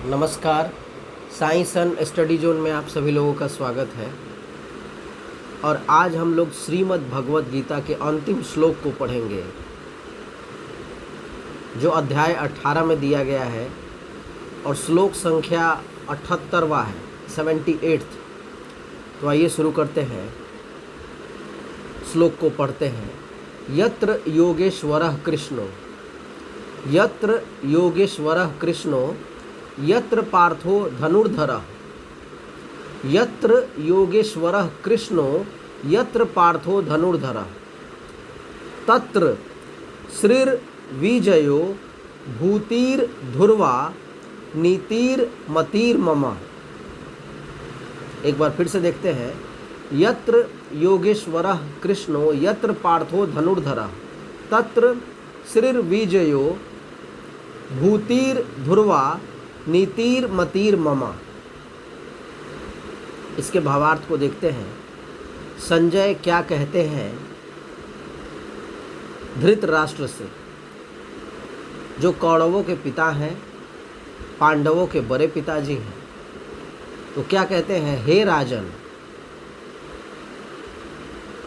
नमस्कार। Science and study zone में आप सभी लोगों का स्वागत है। और आज हम लोग श्रीमद् भगवत गीता के अंतिम श्लोक को पढ़ेंगे, जो अध्याय 18 में दिया गया है और श्लोक संख्या 78वां है, 78। तो आइए शुरू करते हैं, श्लोक को पढ़ते हैं। यत्र योगेश्वरः कृष्णो, यत्र योगेश्वरः कृष्णो, यत्र पार्थो धनुर्धरः, यत्र योगेश्वरः कृष्णो, यत्र पार्थो धनुर्धरः, तत्र श्रीर्विजयो भूतिर्ध्रुवा नीतिर्मतिर्मम। एक बार फिर से देखते हैं। यत्र योगेश्वरः कृष्णो, यत्र पार्थो धनुर्धरः, तत्र श्रीर्विजयो भूतिर्ध्रुवा नीतिर्मतिर्मम। इसके भावार्थ को देखते हैं। संजय क्या कहते हैं धृतराष्ट्र से, जो कौरवों के पिता हैं, पांडवों के बड़े पिताजी हैं। तो क्या कहते हैं? हे राजन,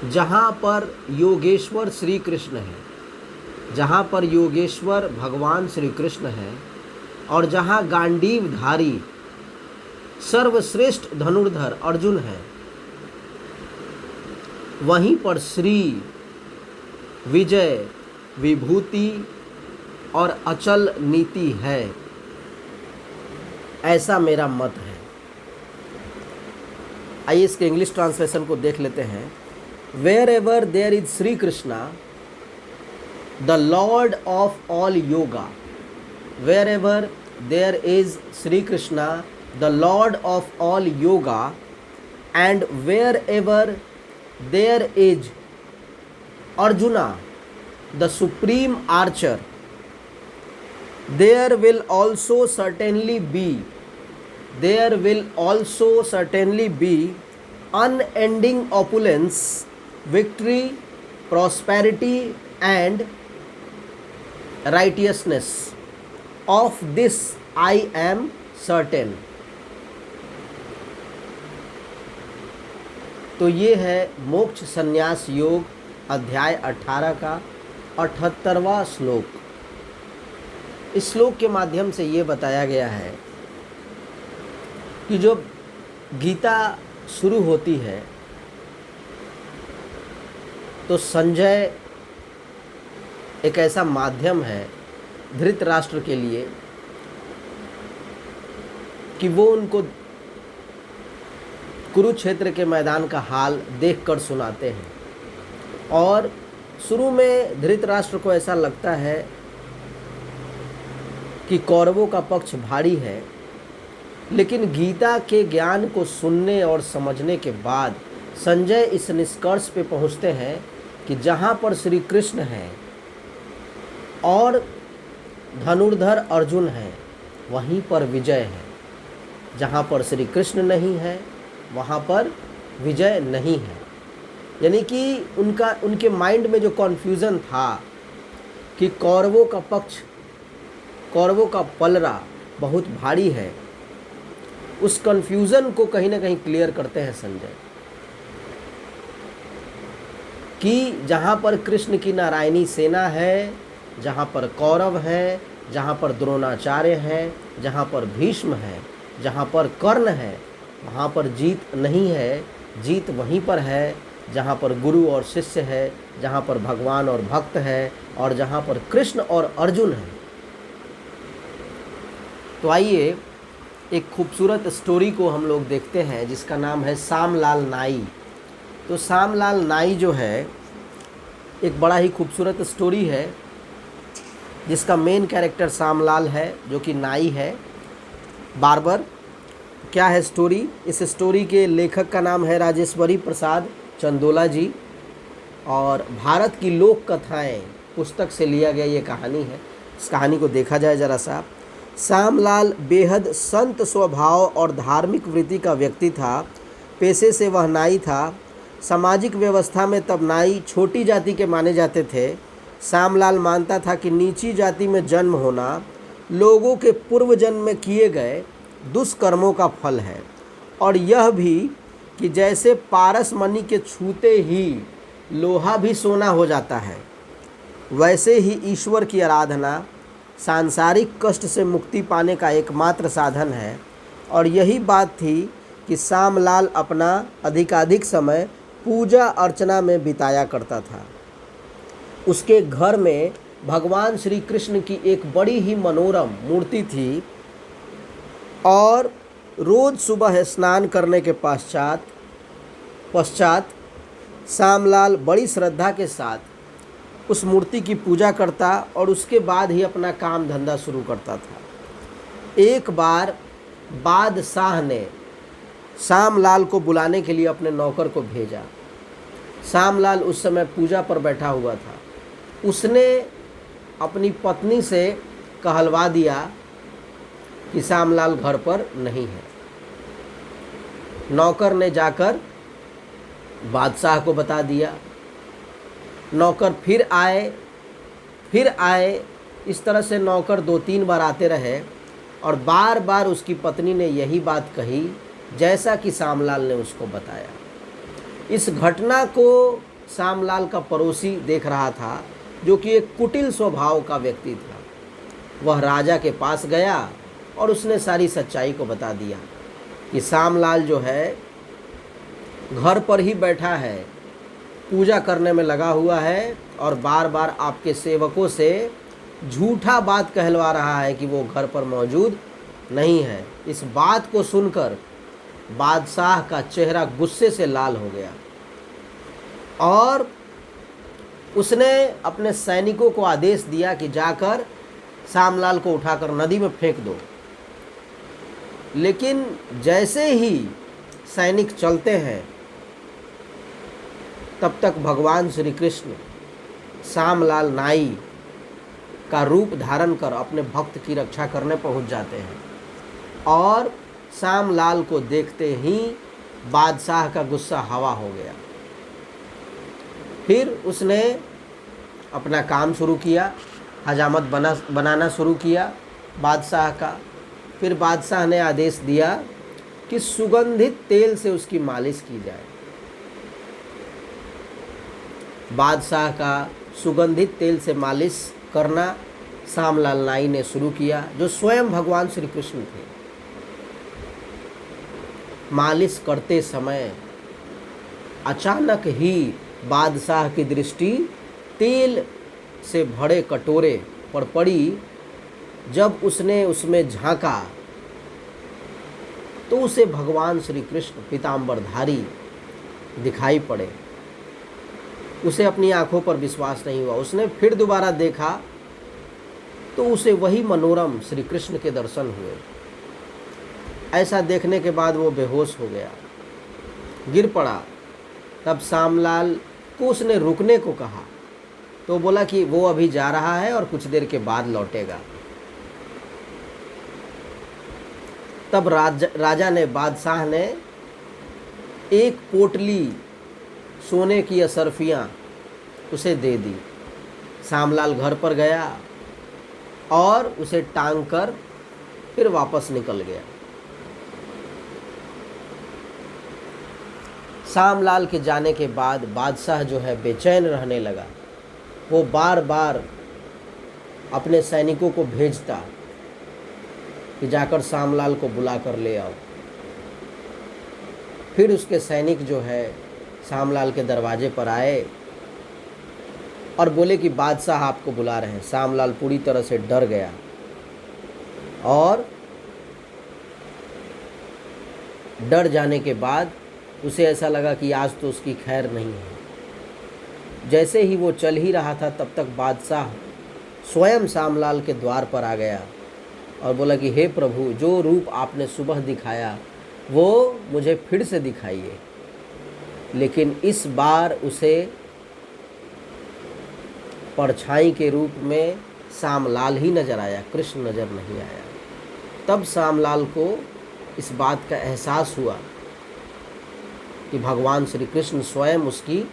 जहाँ पर योगेश्वर श्री कृष्ण है, जहाँ पर योगेश्वर भगवान श्री कृष्ण है, और जहाँ गांडीवधारी सर्वश्रेष्ठ धनुर्धर अर्जुन है, वहीं पर श्री, विजय, विभूति और अचल नीति है, ऐसा मेरा मत है। आइए इसके इंग्लिश ट्रांसलेशन को देख लेते हैं। Wherever there is Shri Krishna the lord of all yoga, wherever there is Sri Krishna the Lord of all yoga, and wherever there is Arjuna the supreme archer, there will also certainly be unending opulence, victory, prosperity and righteousness. Of this I am certain. तो ये है मोक्ष संन्यास योग अध्याय 18 का 78वां श्लोक। इस श्लोक के माध्यम से ये बताया गया है कि जो गीता शुरू होती है तो संजय एक ऐसा माध्यम है धृतराष्ट्र के लिए कि वो उनको कुरुक्षेत्र के मैदान का हाल देखकर सुनाते हैं। और शुरू में धृतराष्ट्र को ऐसा लगता है कि कौरवों का पक्ष भारी है, लेकिन गीता के ज्ञान को सुनने और समझने के बाद संजय इस निष्कर्ष पे पहुंचते हैं कि जहाँ पर श्री कृष्ण है और धनुर्धर अर्जुन है, वहीं पर विजय है। जहाँ पर श्री कृष्ण नहीं है, वहाँ पर विजय नहीं है। यानी कि उनके माइंड में जो कन्फ्यूज़न था कि कौरवों का पक्ष, कौरवों का पलड़ा बहुत भारी है, उस कन्फ्यूज़न को कहीं ना कहीं क्लियर करते हैं संजय कि जहाँ पर कृष्ण की नारायणी सेना है, जहाँ पर कौरव हैं, जहाँ पर द्रोणाचार्य हैं, जहाँ पर भीष्म है, जहाँ पर कर्ण है, वहाँ पर जीत नहीं है। जीत वहीं पर है जहाँ पर गुरु और शिष्य है, जहाँ पर भगवान और भक्त है, और जहाँ पर कृष्ण और अर्जुन है। तो आइए एक खूबसूरत स्टोरी को हम लोग देखते हैं, जिसका नाम है श्यामलाल नाई। तो श्यामलाल नाई जो है एक बड़ा ही खूबसूरत स्टोरी है, जिसका मेन कैरेक्टर श्यामलाल है, जो कि नाई है, बार्बर। क्या है स्टोरी? इस स्टोरी के लेखक का नाम है राजेश्वरी प्रसाद चंदोला जी, और भारत की लोक कथाएं पुस्तक से लिया गया ये कहानी है। इस कहानी को देखा जाए ज़रा सा। श्यामलाल बेहद संत स्वभाव और धार्मिक वृत्ति का व्यक्ति था। पेशे से वह नाई था। सामाजिक व्यवस्था में तब नाई छोटी जाति के माने जाते थे। श्यामलाल मानता था कि नीची जाति में जन्म होना लोगों के पूर्व जन्म में किए गए दुष्कर्मों का फल है। और यह भी कि जैसे पारस मणि के छूते ही लोहा भी सोना हो जाता है, वैसे ही ईश्वर की आराधना सांसारिक कष्ट से मुक्ति पाने का एकमात्र साधन है। और यही बात थी कि श्यामलाल अपना अधिकाधिक समय पूजा अर्चना में बिताया करता था। उसके घर में भगवान श्री कृष्ण की एक बड़ी ही मनोरम मूर्ति थी और रोज़ सुबह स्नान करने के पश्चात श्यामलाल बड़ी श्रद्धा के साथ उस मूर्ति की पूजा करता और उसके बाद ही अपना काम धंधा शुरू करता था। एक बार बादशाह ने श्यामलाल को बुलाने के लिए अपने नौकर को भेजा। श्यामलाल उस समय पूजा पर बैठा हुआ था। उसने अपनी पत्नी से कहलवा दिया कि श्यामलाल घर पर नहीं है। नौकर ने जाकर बादशाह को बता दिया। नौकर फिर आए। इस तरह से नौकर 2-3 बार आते रहे और बार बार उसकी पत्नी ने यही बात कही जैसा कि श्यामलाल ने उसको बताया। इस घटना को श्यामलाल का पड़ोसी देख रहा था, जो कि एक कुटिल स्वभाव का व्यक्ति था। वह राजा के पास गया और उसने सारी सच्चाई को बता दिया कि श्यामलाल जो है घर पर ही बैठा है, पूजा करने में लगा हुआ है और बार बार आपके सेवकों से झूठा बात कहलवा रहा है कि वो घर पर मौजूद नहीं है। इस बात को सुनकर बादशाह का चेहरा गुस्से से लाल हो गया और उसने अपने सैनिकों को आदेश दिया कि जाकर श्यामलाल को उठाकर नदी में फेंक दो। लेकिन जैसे ही सैनिक चलते हैं तब तक भगवान श्री कृष्ण श्यामलाल नाई का रूप धारण कर अपने भक्त की रक्षा करने पहुंच जाते हैं और श्यामलाल को देखते ही बादशाह का गुस्सा हवा हो गया। फिर उसने अपना काम शुरू किया, हजामत बनाना शुरू किया बादशाह का। फिर बादशाह ने आदेश दिया कि सुगंधित तेल से उसकी मालिश की जाए। बादशाह का सुगंधित तेल से मालिश करना श्यामलाल नाई ने शुरू किया, जो स्वयं भगवान श्री कृष्ण थे। मालिश करते समय अचानक ही बादशाह की दृष्टि तेल से भरे कटोरे पर पड़ी। जब उसने उसमें झांका तो उसे भगवान श्री कृष्ण पीताम्बरधारी दिखाई पड़े। उसे अपनी आंखों पर विश्वास नहीं हुआ। उसने फिर दोबारा देखा तो उसे वही मनोरम श्री कृष्ण के दर्शन हुए। ऐसा देखने के बाद वो बेहोश हो गया, गिर पड़ा। तब श्यामलाल को उसने रुकने को कहा तो बोला कि वो अभी जा रहा है और कुछ देर के बाद लौटेगा। तब बादशाह ने एक पोटली सोने की असरफियाँ उसे दे दी। श्यामलाल घर पर गया और उसे टांग कर फिर वापस निकल गया। श्यामलाल के जाने के बाद बादशाह जो है बेचैन रहने लगा। वो बार बार अपने सैनिकों को भेजता कि जाकर श्यामलाल को बुला कर ले आओ। फिर उसके सैनिक जो है श्यामलाल के दरवाजे पर आए और बोले कि बादशाह आपको बुला रहे हैं। श्यामलाल पूरी तरह से डर गया और डर जाने के बाद उसे ऐसा लगा कि आज तो उसकी खैर नहीं है। जैसे ही वो चल ही रहा था तब तक बादशाह स्वयं श्यामलाल के द्वार पर आ गया और बोला कि हे प्रभु, जो रूप आपने सुबह दिखाया वो मुझे फिर से दिखाइए। लेकिन इस बार उसे परछाई के रूप में श्यामलाल ही नजर आया, कृष्ण नजर नहीं आया। तब श्यामलाल को इस बात का एहसास हुआ कि भगवान श्री कृष्ण स्वयं उसकी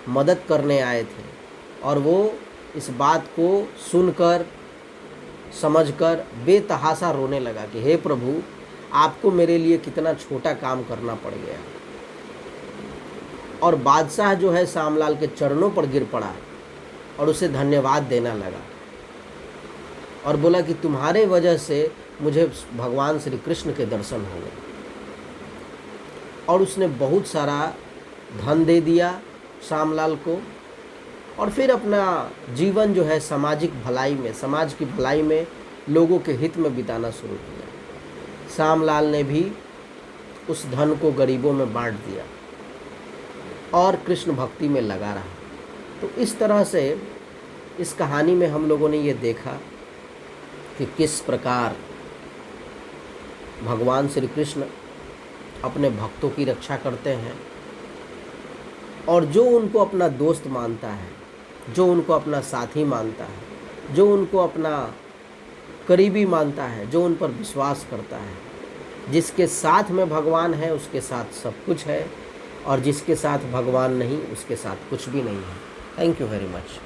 मदद करने आए थे और वो इस बात को सुनकर समझकर बेतहाशा रोने लगा कि हे प्रभु, आपको मेरे लिए कितना छोटा काम करना पड़ गया। और बादशाह जो है सामलाल के चरणों पर गिर पड़ा और उसे धन्यवाद देना लगा और बोला कि तुम्हारे वजह से मुझे भगवान श्री कृष्ण के दर्शन हो गए। और उसने बहुत सारा धन दे दिया सामलाल को और फिर अपना जीवन जो है सामाजिक भलाई में, समाज की भलाई में, लोगों के हित में बिताना शुरू किया। सामलाल ने भी उस धन को गरीबों में बांट दिया और कृष्ण भक्ति में लगा रहा। तो इस तरह से इस कहानी में हम लोगों ने ये देखा कि किस प्रकार भगवान श्री कृष्ण अपने भक्तों की रक्षा करते हैं और जो उनको अपना दोस्त मानता है, जो उनको अपना साथी मानता है, जो उनको अपना करीबी मानता है, जो उन पर विश्वास करता है, जिसके साथ में भगवान है उसके साथ सब कुछ है और जिसके साथ भगवान नहीं उसके साथ कुछ भी नहीं है। Thank you very much.